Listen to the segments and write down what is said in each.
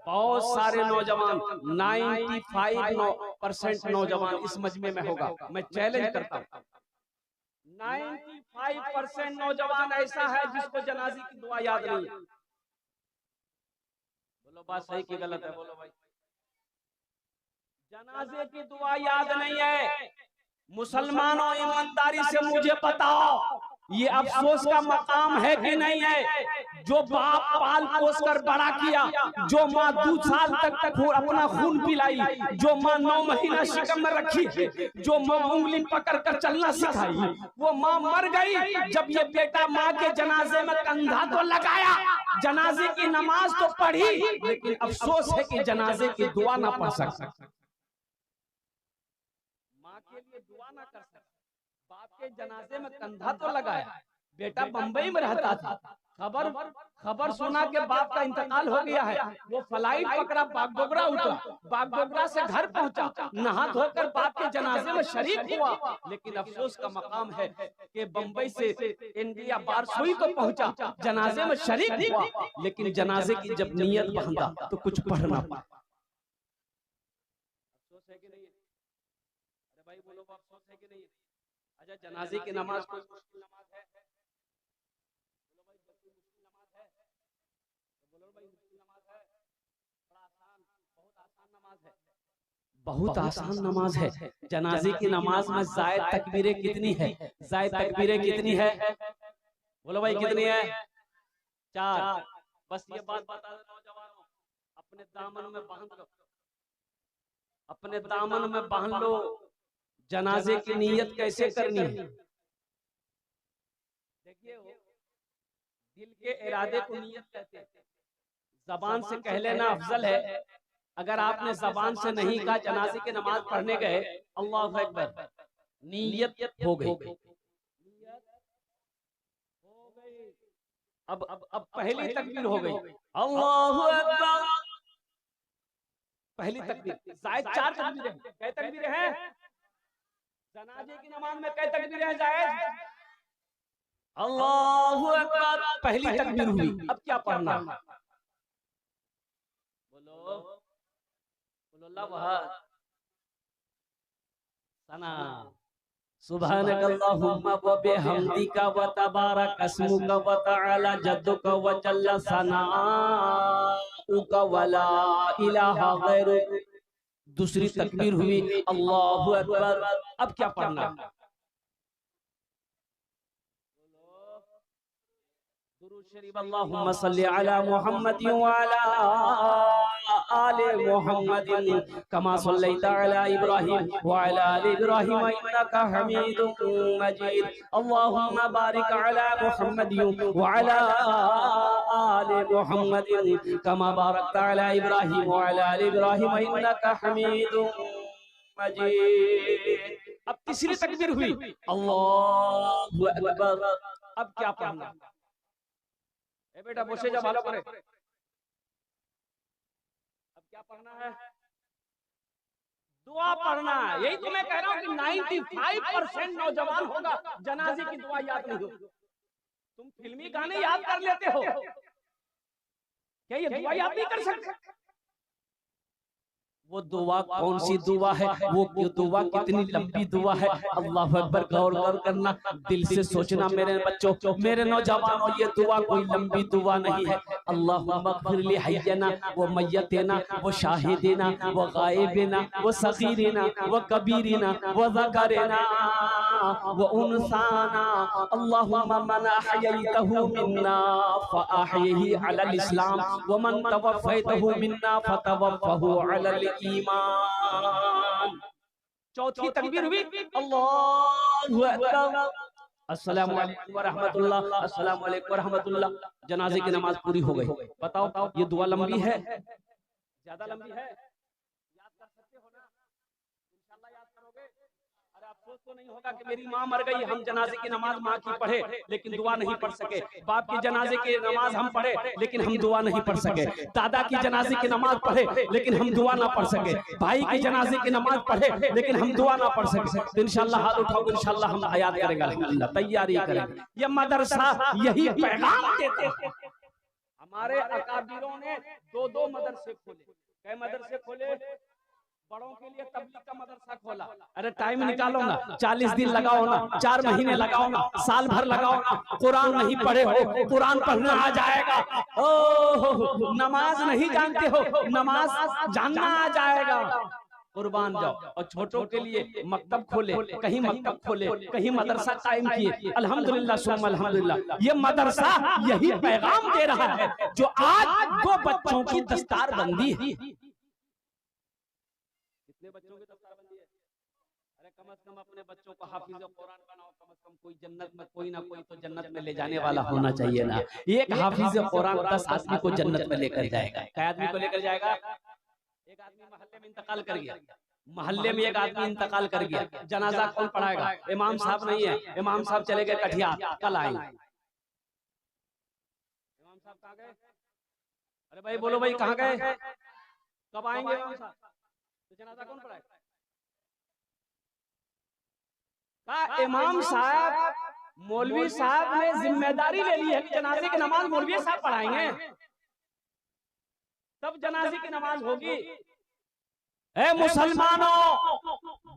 बहुत सारे नौजवान 95% नौजवान इस मजमे में होगा, मैं चैलेंज करता हूँ। 95% नौजवान ऐसा है जिसको जनाजे की दुआ याद नहीं है। बोलो बात सही की गलत है? बोलो भाई। जनाजे की दुआ याद नहीं है। मुसलमानों, ईमानदारी से मुझे बताओ, ये अफसोस का मकाम है कि नहीं है? जो बाप पाल पोस कर बड़ा किया, जो माँ 2 साल तक अपना खून पिलाई, जो माँ 9 महीना शिकम में रखी है, जो माँ उंगली पकड़ कर चलना सिखाई, वो माँ मर गई। जब ये बेटा माँ के जनाजे में कंधा तो लगाया, जनाजे की नमाज तो पढ़ी, लेकिन अफसोस है कि जनाजे की दुआ ना पढ़ सकता, माँ के लिए दुआ ना कर सकता। बाप के जनाजे में कंधा तो लगाया। बेटा बंबई में रहता था, खबर सुना के बाप का इंतकाल हो गया है। वो फ्लाइट पकड़ा, बागडोगरा उतरा, बागडोगरा से घर पहुंचा, नहा धोकर बाप के जनाजे में शरीक हुआ। लेकिन अफसोस का मकाम है कि बंबई से इंडिया बारसोई तो पहुंचा, जनाजे में शरीक हुआ, लेकिन जनाजे की जब नीयत बांधा तो कुछ पढ़ना पड़ा। अफसोस है कि नहीं? अरे भाई बोलो, अफसोस है कि नहीं? अच्छा, जनाजे की नमाज कोई मुश्किल नमाज है? बोलो भाई, कोई मुश्किल नमाज है? तो बोलो भाई, मुश्किल नमाज है? बड़ा आसान, बहुत आसान नमाज है, बहुत आसान नमाज है। जनाजे की नमाज में जायद तकबीरें कितनी है? जायद तकबीरें कितनी है? बोलो भाई, कितनी है? 4। बस ये बात बता दो नौजवानों, अपने दामन में बांध लो, अपने दामन में बांध लो। जनाजे की नीयत कैसे करनी है? देखिए, दिल के इरादे को नीयत कहते हैं। जबान से कह लेना अफजल है। अगर आपने जबान से नहीं कहा, जनाजे की नमाज पढ़ने गए, अल्लाह अकबर, नीयत हो गई। अब पहली तकबीर हो गई, अल्लाहु अकबर, पहली तकबीर। जायद 4 तकबीरें हैं। कै तकबीरें हैं? जनाजे की नमाज में कै तकबीरें हैं जायज? अल्लाहु अकबर, पहली तकबीर हुई। अब क्या पढ़ना? बोलो बोलो, लवहद सना, सुब्हानकल्लाहुम्मा व बिहम्दिका व तबारक अस्मुका व तआला जद्दुका व जल्ला सनाउका व ला इलाहा गैरुक। दूसरी तकबीर हुई, अल्लाहु अकबर। अब क्या पढ़ना? दुरूद शरीफ, अल्लाहुम्मा सल्ली अला मुहम्मद व अला आले मुहम्मद कमा सल्लैता अला इब्राहिम व अला आलि इब्राहिम इन्नका हमीदुम मजीद। अल्लाहुम्मा बारिक अला मुहम्मद व अला आले मुहम्मद कमा बारकता अला इब्राहिम व अला आलि इब्राहिम इन्नका हमीदुम मजीद। अब तीसरी तकबीर हुई, अल्लाहु अकबर। अब क्या पढ़ना? ए बेटा बोसे जा, भालो करे। अब क्या पढ़ना है? दुआ पढ़ना है। यही तो मैं कह रहा हूं कि 95% नौजवान होगा जनाजे की दुआ याद नहीं हो। तुम फिल्मी गाने याद कर लेते हो, क्या ये दुआ याद नहीं कर सकते? वो दुआ कौन सी दुआ है? वो दुआ कितनी लंबी दुआ है? अल्लाह अकबर, गौर करना, दिल से सोचना मेरे बच्चों, मेरे नौजवानों, ये दुआ कोई लंबी दुआ नहीं है। अल्लाहुम्मा अग़फ़िर ली हय्यना व मय्यतना व शाहिदिना व गायबिना व सगीरिना व कबीरिना व ज़करिना व उनसाना। अल्लाहुम्मा मन अहयैतहु मिन्ना फ़अहयिही अलल इस्लाम व मन तवफ़्फ़ैतहु मिन्ना फ़तवफ़्फ़हु अलल ईमान। चौथी तकबीर हुई, अल्लाहु अकबर। अस्सलामु अलैकुम व रहमतुल्लाह, अस्सलामु अलैकुम व रहमतुल्लाह। जनाजे की नमाज पूरी हो गई। बताओ, ये दुआ लंबी है? ज्यादा लंबी है? याद कर सकते हो ना? इंशाल्लाह याद करोगे। अरे अफसोस तो नहीं होगा कि मेरी माँ मर गई, हम जनाजे की नमाज माँ की पढ़े लेकिन दुआ नहीं पढ़ सके। बाप की जनाजे की नमाज हम पढ़े लेकिन हम दुआ नहीं पढ़ सके। दादा की जनाजे की नमाज पढ़े लेकिन हम दुआ ना पढ़ सके। भाई की जनाजे की नमाज पढ़े लेकिन हम दुआ ना पढ़ सके। तो इंशाल्लाह हाथ उठाओ, इंशाल्लाह हम याद करेंगे, अल्हम्दुलिल्लाह तैयारी करेंगे। ये मदरसा यही पैगाम देते हैं। हमारे अकाबिरों ने 2-2 मदरसे खोले। कई मदरसे खोले? बड़ों के लिए तबलीग का मदरसा खोला। अरे टाइम निकालो ना, 40 दिन लगाओ ना, 4 महीने लगाओ ना, साल भर लगाओ ना। कुरान नहीं पढ़े हो, कुरान पढ़ना आ जाएगा। ओह, नमाज नहीं जानते हो, नमाज जानना आ जाएगा। कुर्बान जाओ। और छोटों के लिए मकतब खोले, कहीं मकतब खोले, कहीं मदरसा कायम किए। अल्हम्दुलिल्लाह सुम्मा अल्हम्दुलिल्लाह। ये मदरसा यही पैगाम दे रहा है जो आज 2 बच्चों की दस्तारबंदी है। कितने बच्चों की दस्तारबंदी है? अरे कम से कम अपने बच्चों को हाफिज कुरान बनाओ। कम से कम कोई जन्नत में, कोई ना कोई तो जन्नत में ले जाने वाला होना चाहिए ना। एक हाफिज कुरान 10 आदमी को जन्नत में लेकर जाएगा। क्या आदमी को लेकर जाएगा? एक आदमी मोहल्ले में इंतकाल कर गया, मोहल्ले में एक आदमी इंतकाल कर गया, जनाजा कौन पढ़ाएगा? इमाम साहब नहीं है, इमाम साहब चले गए कटिहार, कल आएंगे। इमाम साहब कहाँ गए? अरे भाई बोलो भाई, कहाँ गए? कब आएंगे इमाम साहब? तो जनाजा कौन पढ़ाएगा? इमाम साहब, मौलवी साहब ने जिम्मेदारी ले ली है कि जनाजे की नमाज मौलवी साहब पढ़ाएंगे, तब जनाजे की नमाज होगी। ए मुसलमानों,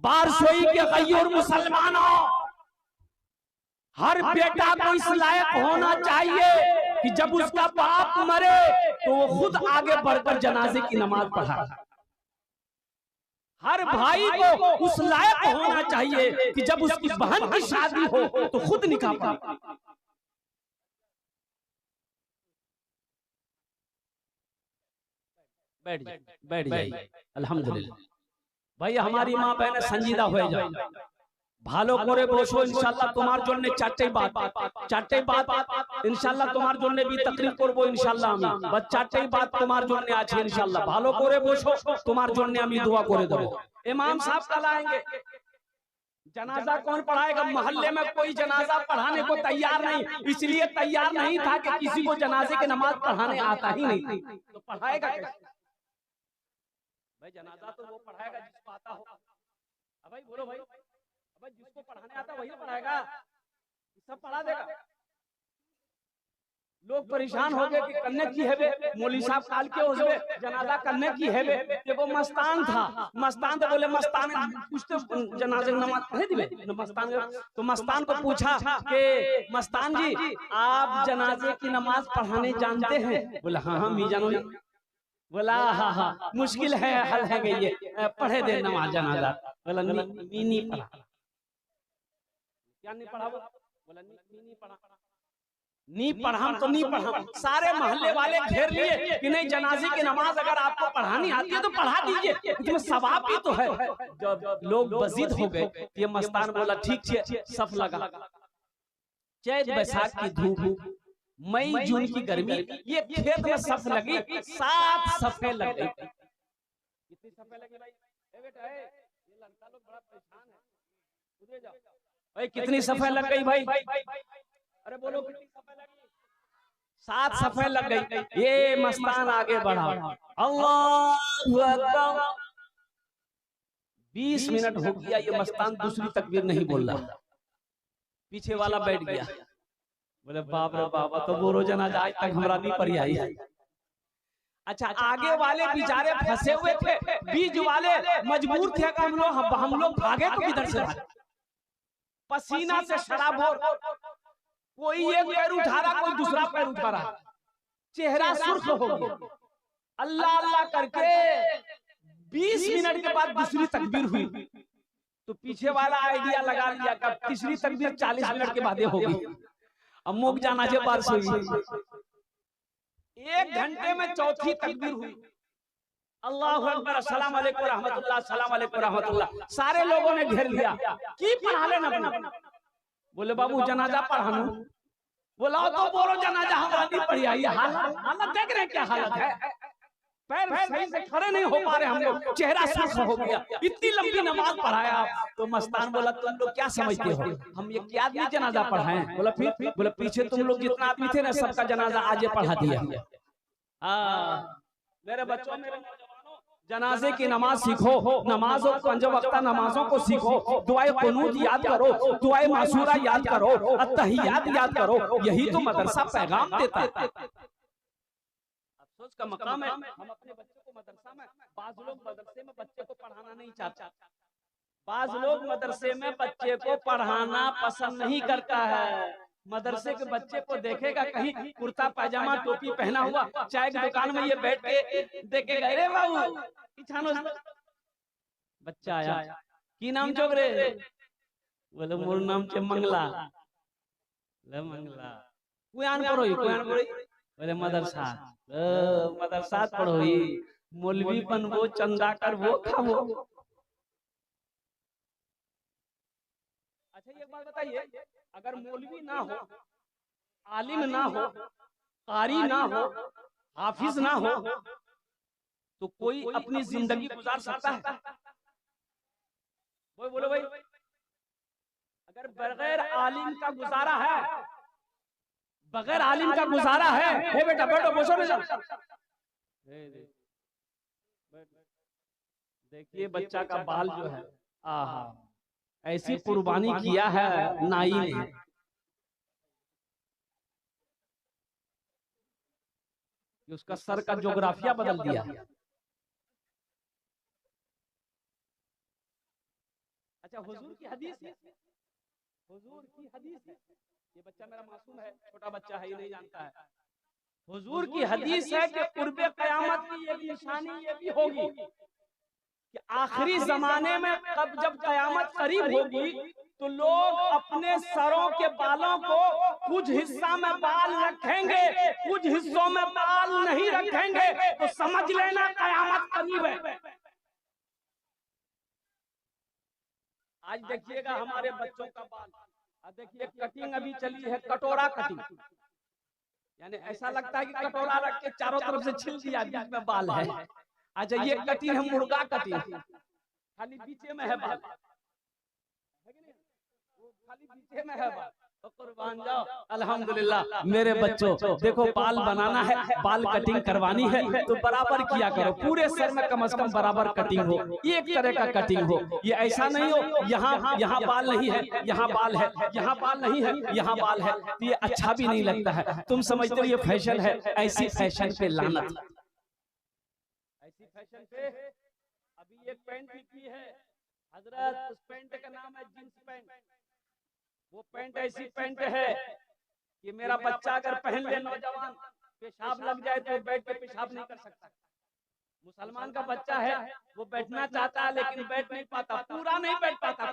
बारसोई के गयूर मुसलमानों, हर बेटा को इस लायक होना चाहिए कि जब उसका बाप मरे तो वो खुद आगे बढ़कर जनाजे की नमाज पढ़ाए। हर भाई को उस लायक होना चाहिए कि जब उसकी बहन की शादी हो तो खुद निकाह पढ़े। बैठ जाइए। अल्हम्दुलिल्लाह भाई, हमारी माँ बहन संजीदा हो जाए, ভালো করে বসো। ইনশাআল্লাহ তোমার জন্য চারটে বাত ইনশাআল্লাহ তোমার জন্য भी तकरीर করব ইনশাআল্লাহ। আমি बस চারটে বাত তোমার জন্য আছে ইনশাআল্লাহ। ভালো করে বসো, তোমার জন্য আমি দোয়া করে দেব। इमाम साहब कल आएंगे। जनाजा कौन पढ़ाएगा? मोहल्ले में कोई जनाजा पढ़ाने को तैयार नहीं, इसलिए तैयार नहीं था कि किसी को जनाजे की नमाज पढ़ाने आता ही नहीं, तो पढ़ाएगा कैसे? भाई जनाजा तो वो पढ़ाएगा जिसको आता हो। अब भाई बोलो भाई, भाई जिसको पढ़ाने आता वही पढ़ाएगा, सब पढ़ा देगा। लोग परेशान हो गए कि कन्ने की है बे, मौलवी साहब काल के उसबे जनाजा कन्ने की है बे। देखो मस्तान था, मस्तान तो बोले मस्तान कुछ तो जनाजे नमाज पढ़े दिवे मस्तान। तो मस्तान को पूछा कि मस्तान जी आप जनाजे की नमाज पढ़ाने जानते हैं? बोला हाँ हाँ मैं जानू। बोला हाँ हाँ मुश्किल है, हल है गई है, पढ़े दे नमाज जनाजा। बोला नहीं पढ़ा। क्या नहीं पढ़ा? बोला नहीं पढ़ा। नहीं पढ़ा तो नहीं पढ़ा। सारे मोहल्ले वाले घेर लिए कि नहीं, जनाजे की नमाज अगर आपको पढ़ानी आती है तो पढ़ा दीजिए, इसमें सवाब भी तो है। जब लोग बजीद हो गए, ये मस्तान बोला ठीक है, सफ लगा। चैत बैसाख की धूप, मई जून की गर्मी, ये खेत में सफ लगी, 7 सफे लग गई। कितनी सफे लगी भाई? बेटा है ये लड़का लोग बड़ा परेशान है, उधर जाओ भाई। कितनी सफे लग गई भाई? अरे बोलो कितनी सफे लगी? 7 सफे लग गई। ये मस्तान आगे बढ़ा, अल्लाहु अकबर। 20 मिनट हो गया, ये मस्तान दूसरी तकबीर नहीं बोल रहा। पीछे वाला बैठ गया, बोले बाप रे बाबा, तो बोलो जनाजा आज तक हमारा नहीं पढ़ी आई। अच्छा, आगे वाले बेचारे फंसे हुए थे, बीच वाले मजबूर थे कि हम लोग भागे तो किधर से भागे। पसीना से शराबोर, कोई एक पैर उठा रहा, कोई दूसरा पैर उठा रहा, चेहरा सुर्ख हो गया। अल्लाह अल्लाह करके 20 मिनट के बाद दूसरी तकबीर हुई, तो पीछे वाला आइडिया लगा लिया कि तीसरी तकबीर 40 मिनट के बाद होगी। अब मुक जाना जे बार से 1 घंटे में चौथी तकबीर हुई। अल्लाहु अकबर, अस्सलाम वालेकुम रहमतुल्लाह, अस्सलाम वालेकुम रहमतुल्लाह। सारे लोगों ने घेर लिया की पढ़ा लेना। बोले बाबू जनाजा पढ़ाना। बोला तो बोलो जनाजा हमारा नहीं पढ़ी आई। हालत देख रहे क्या हालत है, पैर सही से खड़े नहीं हो पा रहे हम लोग, चेहरा सुर्ख हो गया। इतनी लंबी नमाज पढ़ाया। तो मस्तान बोला तुम लोग क्या समझते हो, हम ये क्या आदमी जनाजा पढ़ाए? बोला फिर? बोला पीछे तुम लोग जितना आदमी थे ना, सबका जनाजा आज पढ़ा दिया। मेरे बच्चों, मेरे नौजवानों, जनाजे की नमाज सीखो, नमाजों 5 वक्त नमाजों को सीखो, दुआए कुनूत याद करो, दुआए मासूरा याद करो, अत्तहियात याद करो। यही तो मदरसा पैगाम देता है। अफसोस का मकाम है, हम अपने बच्चों को मदरसा में, बाज लोग मदरसे में बच्चे को पढ़ाना नहीं चाहता, बाज लोग मदरसे में बच्चे को पढ़ाना पसंद नहीं करता है। मदरसे के बच्चे को देखेगा कहीं कुर्ता पायजामा टोपी पहना हुआ, चाय की दुकान में ये बैठ के देखेगा, अरे बाबू बच्चा आया, की नाम चोक रे, बोले मोर नाम छे मंगला, मंगला कुयान पढ़ोई, बोले मदरसा, मदरसा पढ़ोई, मौलवी बनबो, चंदा करबो, खाबो। अच्छा ये बात बताइए, अगर मौलवी ना हो, आलिम ना हो, कारी ना हो, हाफिज ना हो, तो कोई अपनी जिंदगी गुजार सकता है? बोलो भाई, अगर बगैर आलिम का गुजारा है, बगैर आलिम का गुजारा है बेटा बैठो, बोलो ना, देखिए बच्चा का बाल जो है, आहा ऐसी कुर्बानी किया है नाई ने, कि उसका सर का ज्योग्राफिया बदल दिया। अच्छा हुजूर की हदीस है, हुजूर की हदीस है, ये बच्चा मेरा मासूम है, छोटा बच्चा है, ये नहीं जानता है। हुजूर की हदीस है कि कुर्बे क़यामत की एक निशानी ये भी होगी कि आखिरी जमाने में जब क़यामत करीब होगी तो लोग अपने सरों के बालों को कुछ हिस्सा में बाल रखेंगे, कुछ हिस्सों में बाल नहीं रखेंगे, तो समझ लेना क़यामत करीब है। आज देखिएगा हमारे बच्चों का बाल, देखिए कटिंग अभी चली है, कटोरा कटिंग, यानी ऐसा लगता है कि कटोरा रख के चारों तरफ से छिल दिया, बीच में बाल है। अच्छा ये कटिंग है मुर्गा कटिंग, खाली बीचे में है बाल, खाली बीचे में है बाल। तो कुर्बान जाओ, अल्हम्दुलिल्लाह मेरे बच्चों, देखो बाल बनाना है, बाल कटिंग करवानी है तो बराबर किया करो, पूरे सर में कम से कम बराबर कटिंग हो, एक तरह का कटिंग हो। ये ऐसा नहीं हो यहाँ बाल नहीं है, यहाँ बाल है, यहाँ बाल नहीं है, यहाँ बाल है, तो ये अच्छा भी नहीं लगता है। तुम समझते हो ये फैशन है, ऐसी फैशन पे लानत, ऐसी फैशन पे। अभी एक पैंट निकली है हजरत, उस पैंट का नाम है जींस पैंट। वो पैंट ऐसी पैंट है कि मेरा बच्चा अगर पहन ले, नौजवान, पेशाब लग जाए तो बैठ के पेशाब नहीं कर सकता। मुसलमान का बच्चा है, वो बैठना चाहता है लेकिन बैठ नहीं पाता, पूरा नहीं बैठ पाता।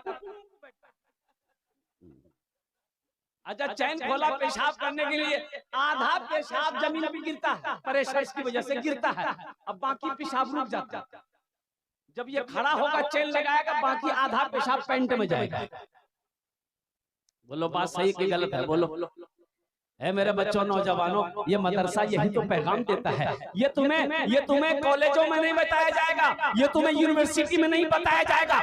अच्छा चैन खोला पेशाब करने के लिए, आधा पेशाब जमीन पे गिरता है, प्रेशर की वजह से गिरता है, अब बाकी पेशाब रुक जाता है। जब ये खड़ा होगा चैन लगाएगा, बाकी आधा पेशाब पैंट में जाएगा। बोलो बात सही कि गलत है? बोलो है मेरे बच्चों, नौजवानों, ये मदरसा यही तो पैगाम देता है। ये तुम्हें कॉलेजों में नहीं बताया जाएगा, ये तुम्हें यूनिवर्सिटी में नहीं बताया जाएगा,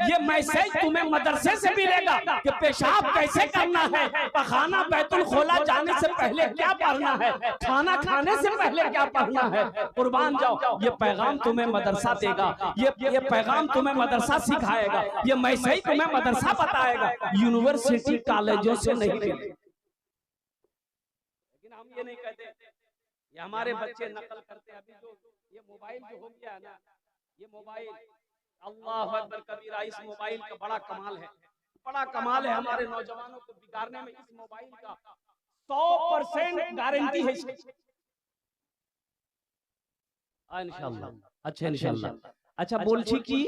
ये मैसेज तुम्हें मदरसे से मिलेगा कि पेशाब कैसे करना है, पखाना बैतुल खोला जाने से पहले क्या पढ़ना है, खाना खाने से पहले क्या पढ़ना है। कुर्बान जाओ, ये पैगाम तुम्हें मदरसा देगा, ये पैगाम तुम्हें मदरसा सिखाएगा, ये मैसेज तुम्हें मदरसा बताएगा, यूनिवर्सिटी कॉलेजों से नहीं। हम ये नहीं कहते, ये हमारे बच्चे नकल करते हैं। अभी जो ये मोबाइल जो हो गया है ना, ये मोबाइल, अल्लाह अकबर कबीरा, इस मोबाइल का बड़ा कमाल है, बड़ा कमाल है। हमारे नौजवानों को बिगाड़ने में इस मोबाइल का 100% गारंटी है इंशाल्लाह। अच्छा इंशाल्लाह। अच्छा बोलছি कि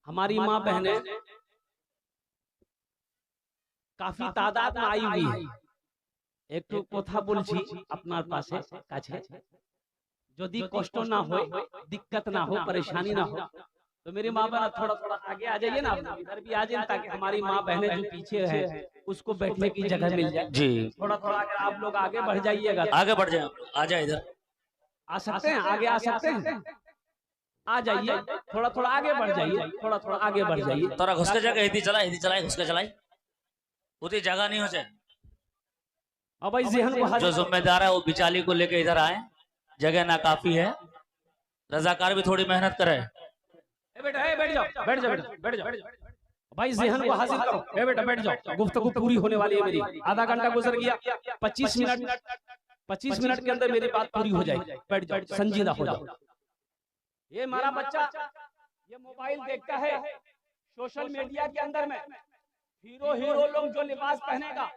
हमारी माँ बहनें काफी तादाद में आई हुई है। একটু কথা বলছি আপনার পাশে কাছে, যদি কষ্ট না হয়, दिक्कत ना हो, परेशानी ना हो, तो मेरी माँ बहन थोड़ा आगे आ जाइए ना, इधर भी आ जाइए, ताकि हमारी माँ बहनें जो पीछे है उसको बैठने की जगह मिल जाए। जी थोड़ा अगर आप लोग आगे बढ़ जाइएगा, आगे बढ़ जाए, आ जाए, इधर आ सकते हैं, आगे आ सकते हैं, आ जाइए, थोड़ा आगे बढ़ जाइए, थोड़ा आगे बढ़ जाइए। थोड़ा घुस के जाके हिंदी चलाए, घुस के चलाए, उतनी जगह नहीं हो जाए। अब भाई जो जिम्मेदार है वो बिचाली को लेके इधर आए, जगह ना काफी है, रजाकार भी थोड़ी मेहनत करे। बैठ जाओ भाई, ज़हन को हासिल करो। बेटा बैठ जाओ, गुफ्तगू पूरी होने वाली है मेरी, आधा घंटा गुजर गया, 25 मिनट 25 मिनट के अंदर मेरी बात पूरी हो जाएगी, बैठ जाओ, संजीदा हो जाओ। ये हमारा बच्चा ये मोबाइल देखता है, सोशल मीडिया के अंदर में हीरो लोग जो लिबास पहनेगा,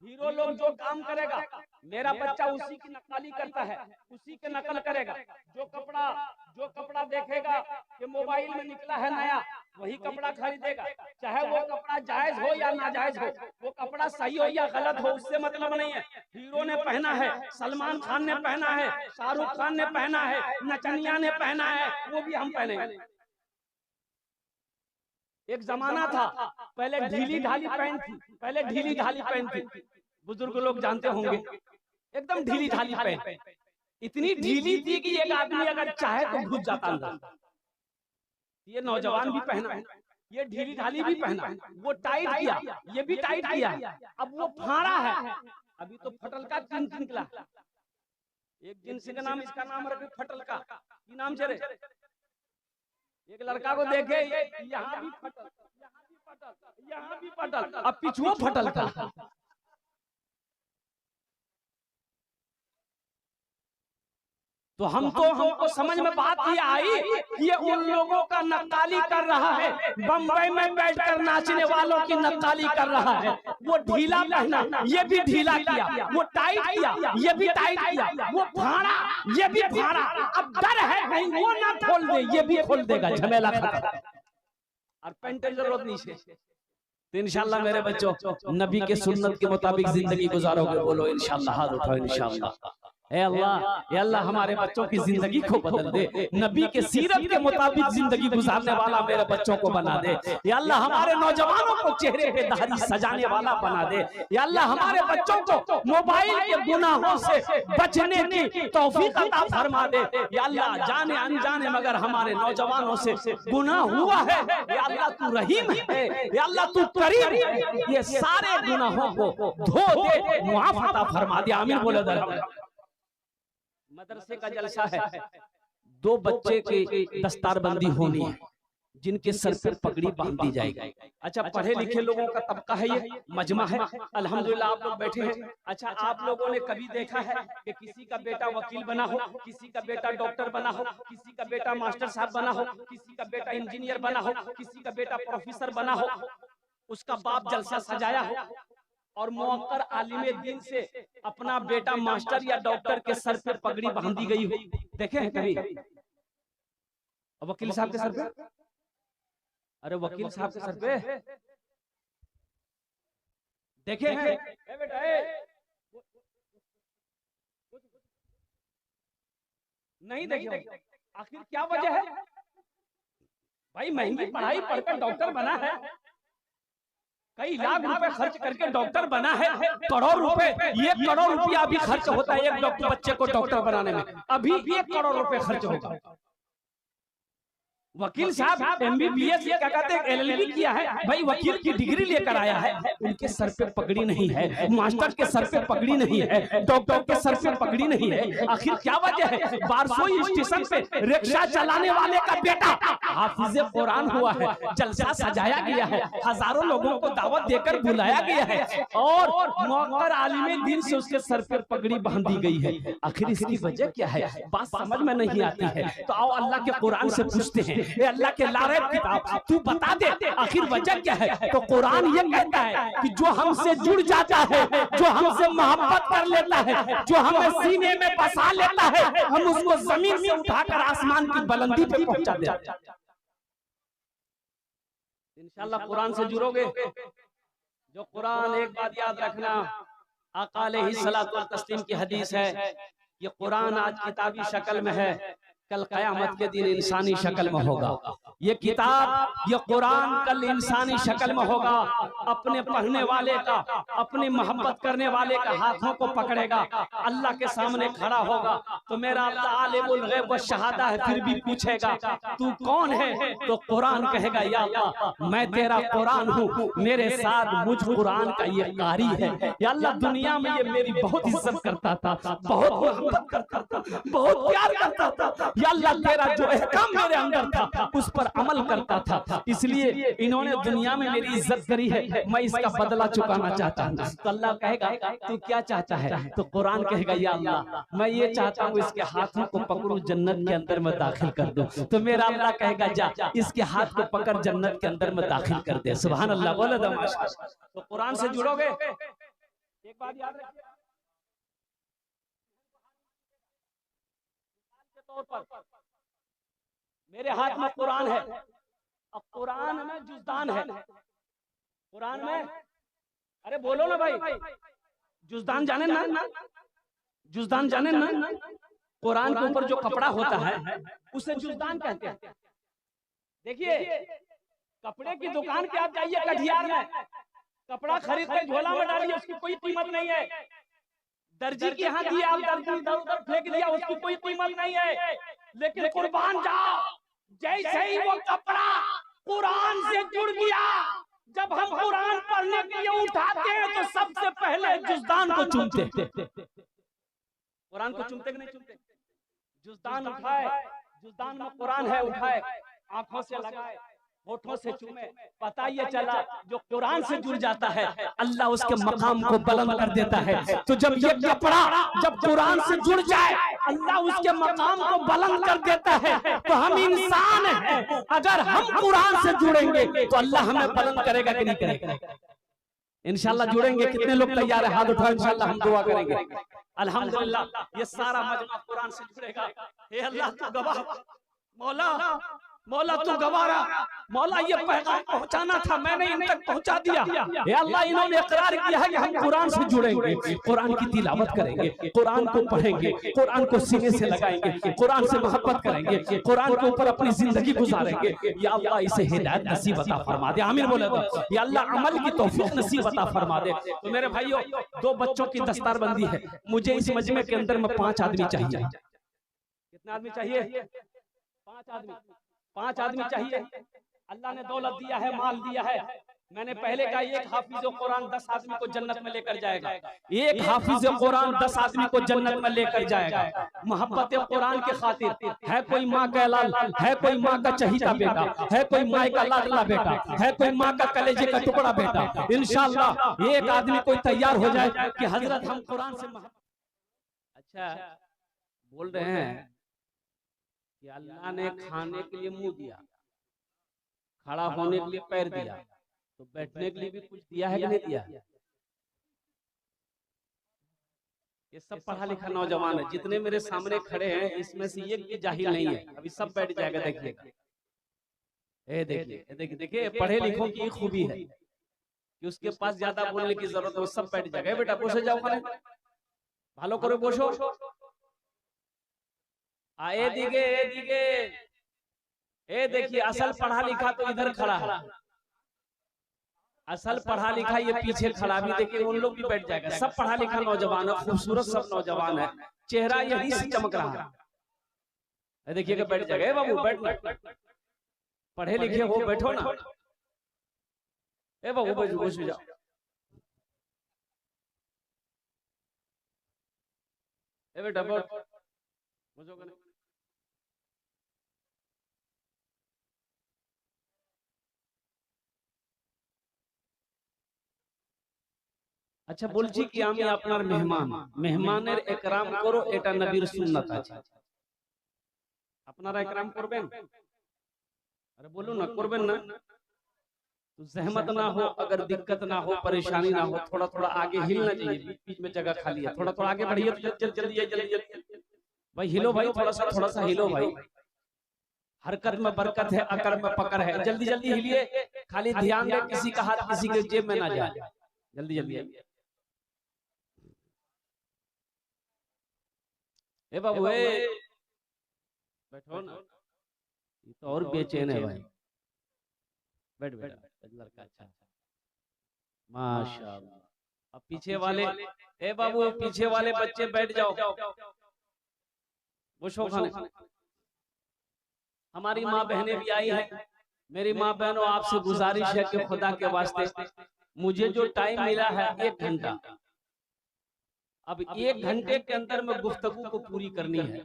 हीरो लोग जो काम करेगा, मेरा बच्चा उसी की नकली करता है, उसी के नकल करेगा। जो कपड़ा देखेगा कि मोबाइल में निकला है नया, वही कपड़ा खरीदेगा, चाहे वो कपड़ा जायज हो या नाजायज हो, वो कपड़ा सही हो या गलत हो, उससे मतलब नहीं है। हीरो ने पहना है, सलमान खान ने पहना है, शाहरुख खान ने पहना है, नचनिया ने पहना है, वो भी हम पहनेंगे। एक जमाना था पहले ढीली ढाली पैंट थी, पहले ढीली ढाली पैंट थी, बुजुर्ग लोग जानते होंगे, एकदम ढीली ढाली पैंट, इतनी ढीली थी कि एक आदमी अगर चाहे तो घुस जाता अंदर। ये नौजवान भी पहना, ये ढीली ढाली भी पहना, वो टाइट किया, ये भी टाइट किया, अब वो फाड़ा है, अभी तो फटल का जींस निकला। एक जींस का नाम, इसका नाम रखे फटल का, की नाम चले। एक लड़का को देखे, यहाँ भी फटल, यहाँ भी फटल, अब पिछुआ फटल का। तो हमको समझ में बात ये आई कि ये उन लोगों का नक्काली कर रहा है, बम्बई में बैठकर नाचने वालों की नक्काली कर रहा है। वो ढीला पहना, ये भी ढीला किया, वो टाइट किया, ये भी टाइट किया, वो फाड़ा, ये भी फाड़ा। अब डर है कहीं वो ना खोल दे, ये भी खोल देगा, झमेला खत्म। और पेंट की जरूरत नहीं है। तो इंशाल्लाह मेरे बच्चों, नबी के सुन्नत के मुताबिक जिंदगी गुजारोगे, बोलो इंशाल्लाह, हाथ उठाओ इंशाल्लाह। ए अल्लाह हमारे बच्चों की जिंदगी को बदल दे, नबी के सीरत के मुताबिक जिंदगी गुजारने वाला मेरे बच्चों को बना दे। या अल्लाह हमारे नौजवानों को चेहरे पे दाढ़ी सजाने वाला बना दे। या अल्लाह हमारे बच्चों को मोबाइल के गुनाहों से बचने की तौफीक अता फरमा दे। या अल्लाह जाने अनजाने मगर हमारे नौजवानों से गुनाह हुआ है, या अल्लाह तू रहीम है, या अल्लाह तू करीम है, ये सारे गुनाहों को धो दे, मुआफ अता फरमा दे। आमीन बोले दर। मदरसे का जलसा है, 2 बच्चे की दस्तारबंदी होनी है, जिनके सर पर पगड़ी बांध दी जाएगी। अच्छा, पढ़े लिखे लोगों का तबका है, ये मजमा है, अल्हम्दुलिल्लाह आप लोग बैठे हैं। अच्छा, आप लोगों ने कभी देखा है कि किसी का बेटा वकील बना हो, किसी का बेटा डॉक्टर बना हो, किसी का बेटा मास्टर साहब बना हो, किसी का बेटा इंजीनियर बना हो, किसी का बेटा प्रोफेसर बना हो, उसका बाप जलसा सजाया हो और मुअक्कर आलिमे दीन से अपना बेटा मास्टर या डॉक्टर के सर पे पगड़ी बांधी गई हो? देखे हैं कभी? वकील साहब के सर पे, अरे वकील साहब के सर पे देखे हैं? बेटा नहीं देखे। आखिर क्या वजह है भाई? महंगी पढ़ाई पढ़कर डॉक्टर बना है, कई लाख रुपए खर्च करके डॉक्टर बना है, करोड़ रुपए, 1 करोड़ रुपया अभी खर्च होता है एक डॉक्टर बच्चे को डॉक्टर बनाने में, अभी 1 करोड़ रुपए खर्च होगा। वकील साहब MBBS क्या कहते हैं, LLB किया है भाई, वकील की डिग्री लेकर आया है, उनके सर पे पगड़ी नहीं है, मास्टर के सर पे पगड़ी नहीं है, डॉक्टर के सर पे पगड़ी नहीं है। आखिर क्या वजह है? बारसोई स्टेशन पे रिक्शा चलाने वाले का बेटा हाफिज़े कुरान हुआ है, जलसा सजाया गया है, हजारों लोगों को दावत देकर बुलाया गया है और मुअक्कर आलिमे दीन से उसके सर पर पगड़ी बांधी गई है। आखिर इसकी वजह क्या है? बात समझ में नहीं आती है। तो आओ अल्लाह के कुरान से पूछते हैं, अल्लाह के लारैब किताब तू बता दे आखिर वजह क्या है? तो कुरान ये कहता है कि जो हमसे जुड़ जाता है, जो हमसे मोहब्बत कर लेता है, जो हमें सीने में बसा लेता है, हम उसको जमीन से उठाकर आसमान की बुलंदी पे पहुंचा देते हैं। इंशाअल्लाह कुरान से जुड़ोगे। जो कुरान, एक बात याद रखना, आका अलैहिस्सलातु वस्सलाम की हदीस है, ये कुरान आज किताबी शक्ल में है, कल कयामत के दिन इंसानी शक्ल में होगा। ये किताब, ये कुरान कल इंसानी शक्ल में होगा। अपने पढ़ने वाले का, अपनी मोहब्बत करने वाले का हाथों को पकड़ेगा, अल्लाह के सामने खड़ा होगा। तो मेरा अल्लाह आलिमुल गैब व शहादा है, फिर भी पूछेगा तू कौन है? तो कुरान कहेगा या अल्लाह मैं तेरा कुरान हूँ, मेरे साथ मुझ कुरान का ये कारी है। या अल्लाह दुनिया में ये मेरी बहुत इज्जत करता था, बहुत मोहब्बत करता था, बहुत प्यार करता था, या अल्लाह तेरा जो अहकाम मेरे अंदर था उस पर अमल करता था, इसलिए इन्होंने दुनिया में मेरी इज्जत करी है, मैं इसका बदला चुकाना चाहता हूँ। तो अल्लाह कहेगा तू क्या चाहता है? तो कुरान कहेगा या अल्लाह मैं ये चाहता हूँ इसके हाथों को पकड़ूं जन्नत के अंदर में दाखिल कर दूं। तो मेरा अल्लाह कहेगा जा इसके हाथ को पकड़ जन्नत के अंदर में दाखिल कर दे। सुभान अल्लाह, बोले दमाशा। तो कुरान से जुड़ोगे, एक बात याद रखिए के तौर पर मेरे हाथ में कुरान है और कुरान में जुज़दान है। कुरान में, अरे बोलो ना भाई, जुज़दान जाने ना, जुज़दान जाने ना, कुरान के ऊपर जो कपड़ा होता है उसे जुज़दान कहते हैं। देखिए कपड़े की दुकान के आप जाइए कटिहार में, कपड़ा खरीद कर झोला में डालिए, उसकी कोई कीमत नहीं है। दर्जी के यहाँ दिए आप, दर्जी इधर उधर फेंक दिया, उसकी कोई कीमत नहीं है। लेकिन कुर्बान जाओ, जैसे ही वो कपड़ा कुरान से जुड़ गया, जब हम कुरान पढ़ने के लिए उठाते हैं तो सबसे पहले जुज़दान को चूमते। कुरान को चूमते कि नहीं चूमते? जुज़दान उठाए, जुज़दान में कुरान है, उठाए, आंखों से लगाए, होठों से चूमे। पता ये चला जो कुरान से जुड़ जाता है अल्लाह उसके मकाम को बुलंद कर देता है। तो जब ये कपड़ा जब कुरान से जुड़ जाए अल्लाह उसके मकाम को बुलंद कर देता है। तो हम इंसान हैं, अगर हम कुरान से जुड़ेंगे तो अल्लाह हमें बुलंद करेगा कि नहीं करेगा? इंशाल्लाह जुड़ेंगे। कितने लोग तैयार है? हाथ उठाओ, इंशाल्लाह हम दुआ करेंगे। अल्हम्दुलिल्लाह ये सारा मजमा कुरान से जुड़ेगा। हे अल्लाह तू गवाह, मौला मौला तू गवारा, मौला ये पैगाम पहुंचाना था, मैंने इन तक पहुंचा दिया। हे अल्लाह इन्होंने इकरार किया है कि हम कुरान से जुड़ेंगे, कुरान की तिलावत करेंगे, कुरान को पढ़ेंगे, कुरान को सीने से लगाएंगे, कुरान से मोहब्बत करेंगे, कुरान के ऊपर अपनी जिंदगी गुजारेंगे। या अल्लाह इसे हिदायत नसीब अता फरमा दे। आमीन बोले तो। या अल्लाह अमल की तौफीक नसीब अता फरमा दे। तो मेरे भाइयों, 2 बच्चों की दस्तारबंदी है। मुझे इस मजमे के अंदर में 5 आदमी चाहिए। कितने आदमी चाहिए? 5 आदमी। 5 आदमी चाहिए। अल्लाह ने दौलत दिया है, माल दिया है। मैंने पहले कहा एक हाफिज कुरान 10 आदमी को जन्नत में लेकर जाएगा। एक हाफिज कुरान 10 आदमी को जन्नत में लेकर जाएगा। मोहब्बत कुरान के खातिर। है कोई माँ का लाल, है कोई माँ का चहीता बेटा, है कोई माँ का लाडला बेटा, है कोई माँ का कलेजे का टुकड़ा बेटा। इंशाअल्लाह एक आदमी कोई तैयार हो जाए कि हजरत हम कुरान से अच्छा बोल रहे हैं कि अल्लाह ने खाने के लिए मुंह दिया, खड़ा होने के लिए पैर दिया, तो बैठने के लिए भी कुछ दिया है कि नहीं दिया? ये सब पढ़ा लिखा नौजवान है। जितने मेरे सामने खड़े हैं इसमें से एक भी जाहिल नहीं है। अभी सब बैठ जाएगा, देखिएगा। ये देखिए, देखिए, देखिए, पढ़े लिखों की खूबी है कि उसके पास ज्यादा बोलने की जरूरत है, सब बैठ जाएगा। बेटा बসे जाओ, ভালো করে বসো। आए दिगे, ए दिगे, ए देखिए असल पढ़ा लिखा तो इधर खड़ा है, असल पढ़ा लिखा ये पीछे खड़ा भी। देखिए उन लोग भी बैठ जाएगा। सब पढ़ा लिखा नौजवान है, खूबसूरत सब नौजवान है, चेहरा यही से चमक रहा है। देखिएगा बैठ जाएगा। बाबू बैठ, पढ़े लिखे हो, बैठो ना। ए बाबू बैठो, बैठ जाओ। ए बेटा बैठ, अच्छा বলছি কি আমি আপনার মেহমান, মেহমানের একরাম করো, এটা নবীর সুন্নাত আছে। আপনারা একরাম করবেন? अरे बोलो ना, করবেন ना? तो जहमत ना हो, अगर दिक्कत ना हो, परेशानी ना हो, थोड़ा थोड़ा आगे हिलना चाहिए। बीच बीच में जगह खाली है, थोड़ा थोड़ा आगे बढ़िए। जल्दी जल्दी भाई हिलो भाई, थोड़ा सा हिलो भाई। हरकत में बरकत है, अकड़ में पकड़ है। जल्दी जल्दी हिलिए, खाली ध्यान दे किसी का हाथ किसी के जेब में ना जाए। जल्दी जल्दी। ए बाबू ए बैठो ना, ये तो और बेचैन है भाई। बैठ बेटा, लड़का अच्छा, माशाअल्लाह। अब पीछे वाले, ए बाबू पीछे वाले बच्चे बैठ जाओ, बुशो खाने। हमारी माँ बहनें भी आई हैं। मेरी माँ बहनों आपसे गुजारिश है कि खुदा के वास्ते मुझे जो टाइम मिला है 1 घंटा, अब 1 घंटे के अंदर में गुफ्तगू को पूरी करनी है।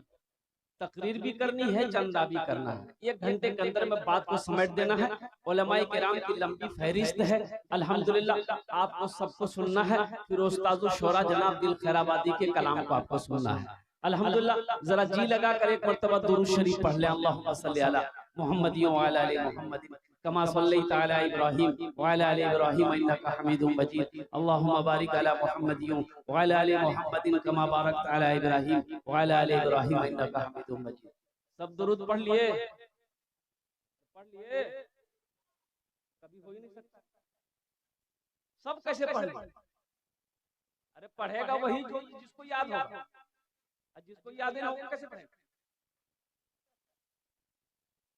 तकरीर भी करनी है, चंदा भी करना है। 1 घंटे के अंदर में बात को समेट देना है। उलमाए किराम की लंबी फहरिस्त है। अल्हम्दुलिल्लाह आपको सबको सुनना है। फिर उस्ताद शोरा जनाब दिल खैराबादी के कलाम को आपको सुनना है। अल्हम्दुलिल्लाह जरा जी लगा कर एक मर्तबा दुरूद शरीफ पढ़ ले। अल्लाहुम्मा सल्ली अला मुहम्मदिन व अला आलि मुहम्मदिन कमा सल्लैता अला इब्राहीम व अला आलि इब्राहीम इन्नका हमीदुम मजीद। अल्लाहुम्मा बारिक अला मुहम्मदिन व अला आलि मुहम्मदिन कमा बारकता अला इब्राहीम व अला आलि इब्राहीम इन्नका हमीदुम मजीद। सब दुरूद पढ़ लिए? पढ़ लिए? कभी हो ही नहीं सकता। सब कैसे पढ़ लिए? अरे पढ़ेगा वही जो जिसको याद होगा, जिसको याद नहीं होगा कैसे पढ़ेगा?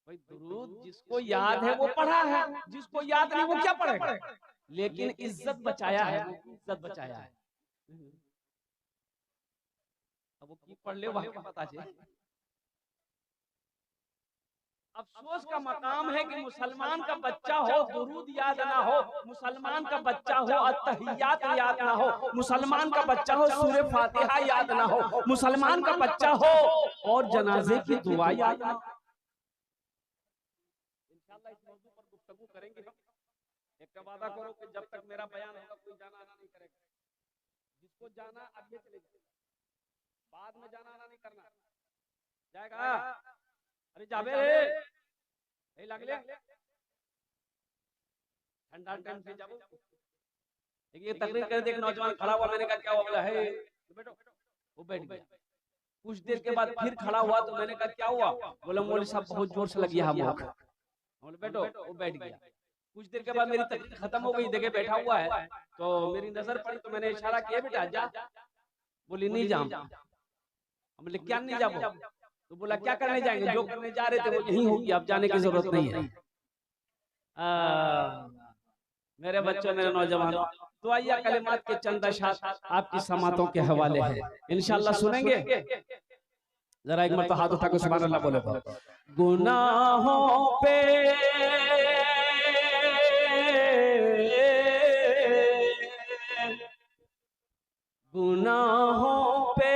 भाई दुरूद जिसको याद है वो पढ़ा है, जिसको याद नहीं वो क्या पढ़ेगा? लेकिन इज्जत बचाया है, इज्जत बचाया है। अब वो की पढ़ ले वहां पता चले। अफसोस का मकाम है कि मुसलमान का बच्चा हो दुरूद याद ना हो, मुसलमान का बच्चा हो अत्तहियात याद ना हो, मुसलमान का बच्चा हो सूरे फातिहा याद ना हो, मुसलमान का बच्चा हो और जनाजे की दुआ याद ना हो। इंशाअल्लाह इस मौजू पर गुफ्तगू करेंगे हम। एक का वादा करो कि जब तक मेरा बयान होगा कोई जाना आना नहीं करेगा। जिसको जाना अब ये चले जाए, बाद में जाना आना नहीं करना। जाएगा? अरे जाबे रे नहीं लगले ठंडा टाइम से जाबो। ये तकरीर कर देख नौजवान खड़ा हुआ, मैंने कहा क्या हुआ? बोला है बैठो। वो बैठ गया। कुछ देर के बाद फिर खड़ा हुआ तो मैंने कहा क्या हुआ? बोला मौलवी साहब बहुत जोर से लगी है भूख। बोले बैठो। वो बैठ गया। कुछ देर के बाद मेरी तकरीर खत्म हो गई, देखे बैठा हुआ है तो मेरी नजर पड़ी तो मैंने इशारा किया बेटा जा। बोली नहीं जाऊं। बोले क्या नहीं जाओ? तो बोला क्या करने जाएंगे? जो करने जा रहे थे वो यही होगी, अब जाने की जरूरत नहीं है। मेरे बच्चों, मेरे नौजवानों, दुआया कलिमात के चंद अशआर आपकी समातों के हवाले हैं, इंशाअल्लाह सुनेंगे। जरा एक मरतबा हाथ उठा के सुभान अल्लाह बोले। गुनाहों पे गुनाहों पे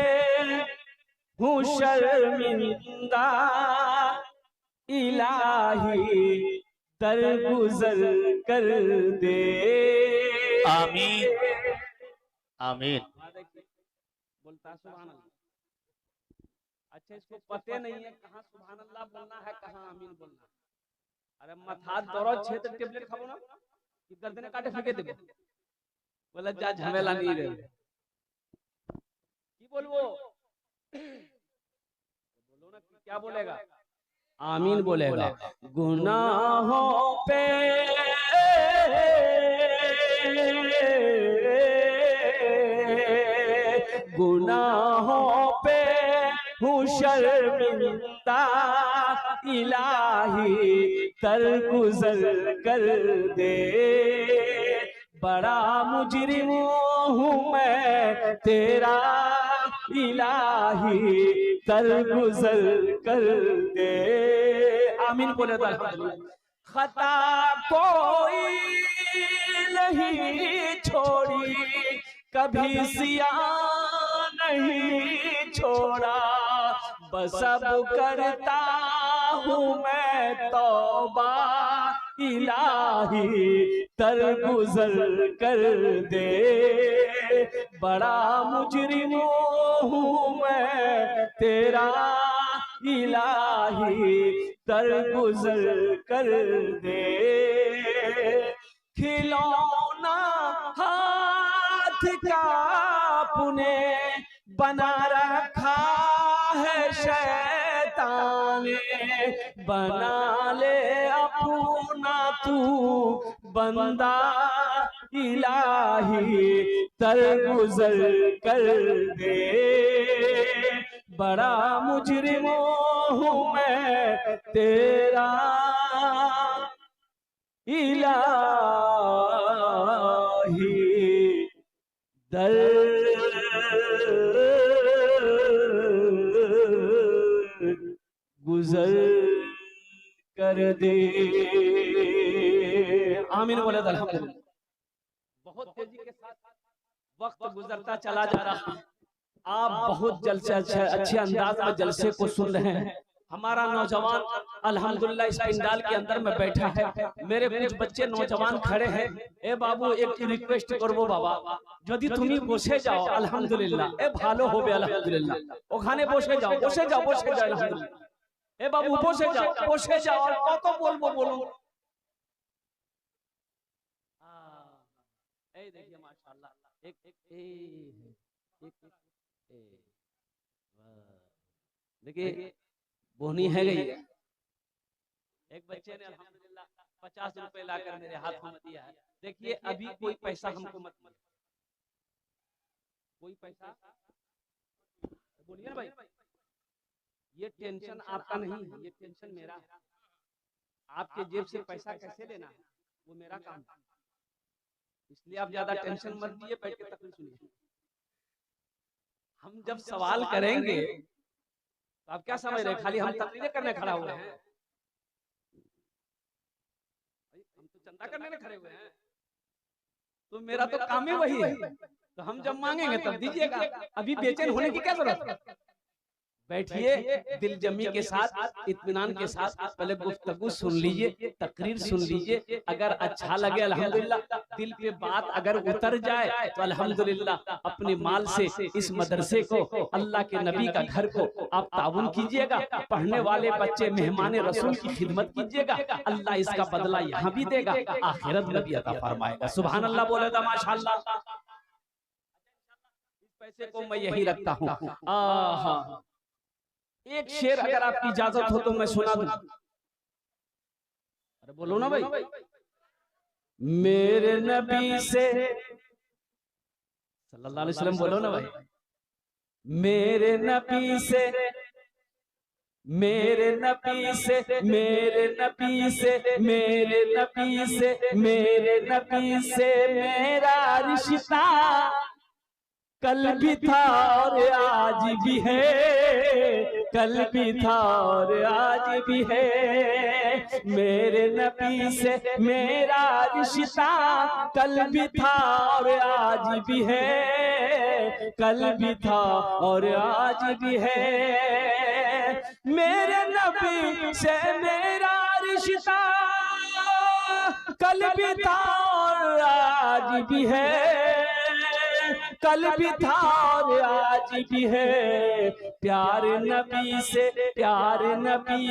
हूँ शर्मिंदा, इलाही दरगुजर कर दे। आमीन आमीन। बोलता सुभान अल्लाह। अच्छा इसको पते नहीं है कहाँ सुभान अल्लाह बोलना है, कहाँ आमीन बोलना है। अरे मथा दर्द क्षेत्र टेबलेट खाओ ना कि गर्दने काटे फेंके देबो। बोला जा झमेला नहीं रे की बोलबो। बोलो ना क्या बोलेगा? आमीन बोलेगा। गुनाहों पे गुनाहों पे हूँ शर्मिंदा, इलाही दरगुजर कर दे। बड़ा मुजरिम हूँ मैं तेरा, इलाही दरगुजर कर दे। आमीन बोले तो खता कोई नहीं छोड़ी, कभी सिया नहीं छोड़ा, बस अब करता हूँ मैं तौबा, इलाही दरगुजर कर दे। बड़ा मुजरिम हूँ मैं तेरा, इलाही दरगुजर कर दे। खिलौना हाथ का पुने बना रखा है शैतान ने, बना ले अपना तू बंदा, इलाही दरगुजर कर दे। बड़ा मुजरिम हूँ मैं तेरा, इलाही दरगुजर कर दे। आमीन बोले तो अल्हम्दुलिल्लाह। बहुत तेजी के साथ वक्त गुजरता चला जा रहा है। आप बहुत जलसे अच्छे अंदाज में जलसे को सुन रहे हैं। हमारा नौजवान अल्हम्दुलिल्लाह इस पंडाल के अंदर में बैठा है। मेरे कुछ बच्चे नौजवान खड़े हैं। ए बाबू एक रिक्वेस्ट करबो बाबा, यदि তুমি বসে যাও আলহামদুলিল্লাহ, এ ভালো হবে আলহামদুলিল্লাহ। ওখানে বসে যাও আলহামদুলিল্লাহ। এ বাবু বসে যাও আর কত বলবো বলুন। এই देखिए माशाल्लाह एक देखिए बोहनी है गई है। एक बच्चे ने अल्हम्दुलिल्लाह 50 रुपए लाकर मेरे हाथों में दिया है। देखिए अभी कोई पैसा हमको मत दीजिए, कोई पैसा बोलिए ना भाई, ये टेंशन आपका नहीं है, ये टेंशन मेरा है। आपके जेब से पैसा कैसे लेना है वो मेरा काम है, इसलिए आप ज्यादा टेंशन मत दिए, बैठ के तकलीफ सुनिए। हम जब सवाल करेंगे तो आप क्या समझ रहे हैं खाली हम तकरीरें करने खड़ा हुए हैं? हम तो चंदा करने में खड़े हुए हैं, तो मेरा तो काम ही वही है। तो हम जब मांगेंगे तब दीजिएगा, अभी बेचैन होने की क्या जरूरत है? बैठिए दिल जमी के साथ, इत्मीनान के साथ, पहले गुफ्तगू सुन लीजिए, तकरीर सुन लीजिए। अगर अच्छा लगे अल्हम्दुलिल्लाह, दिल पे बात अगर उतर जाए तो अल्हम्दुलिल्लाह अपने माल से इस मदरसे को, अल्लाह के नबी का घर को आप ताउन कीजिएगा। पढ़ने वाले बच्चे मेहमान रसूल की खिदमत कीजिएगा, अल्लाह इसका बदला यहाँ भी देगा, आखिरत में भी अता फरमाएगा। सुभान अल्लाह बोले तो माशाअल्लाह। इस पैसे को मैं यही रखता हूँ। एक शेर अगर आपकी इजाजत हो तो मैं सुना दूं। अरे बोलो ना भाई। मेरे नबी से सल्लल्लाहु अलैहि वसल्लम बोलो ना भाई। मेरे नबी से, मेरे नबी से, मेरे नबी से, मेरे नबी से, मेरे नबी से मेरा रिश्ता कल भी था और आज भी है, कल भी था और आज भी है। मेरे नबी से मेरा रिश्ता कल भी था और आज भी है, कल भी था और आज भी है। मेरे नबी से मेरा रिश्ता कल भी था और आज भी है, कल भी था और आज भी है। प्यार नबी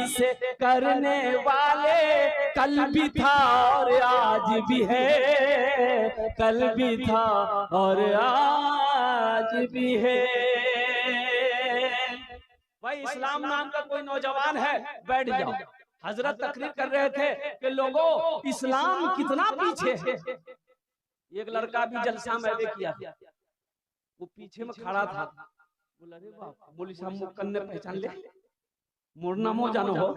से करने वाले कल भी था और आज भी है, कल भी था और आज भी है। भाई इस्लाम नाम का कोई नौजवान है, बैठ जाओ। हजरत तकरीर कर रहे थे कि लोगों इस्लाम कितना पीछे है। एक लड़का भी जलसा में किया था, वो पीछे में खड़ा था। बोला रे बाप, बोली साहब मुक्कन ने पहचान ले, मोर नामो जानो हो।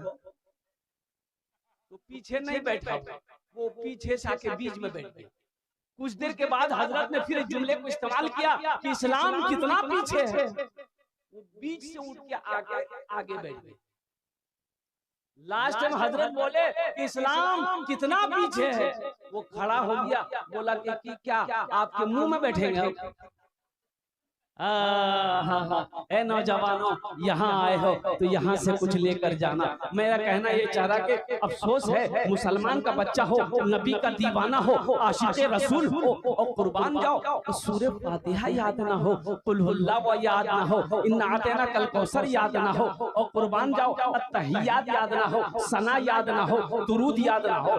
तो पीछे नहीं बैठा, वो पीछे से आके बीच में बैठ गया। कुछ देर के बाद हजरत ने फिर जुमले को इस्तेमाल किया कि इस्लाम कितना पीछे है। वो बीच से उठ के आगे बैठ गए। लास्ट में हजरत बोले कि इस्लाम कितना पीछे है। वो खड़ा हो गया, बोला कि क्या आपके मुंह में बैठेंगे? ए नौजवानों, यहाँ आए हो तो यहाँ से कुछ लेकर जाना। मेरा कहना ये चाह रहा कि अफसोस है मुसलमान का बच्चा हो, नबी का दीवाना हो, आशिक़े रसूल हो और कुर्बान जाओ तो सूरह फातिहा याद ना हो, कुल हुवल्लाहु याद ना हो, इन्ना आतैना कल कौसर याद ना हो और कुर्बान जाओ अत्तहियात याद ना हो, सना याद ना हो, दुरूद याद ना हो।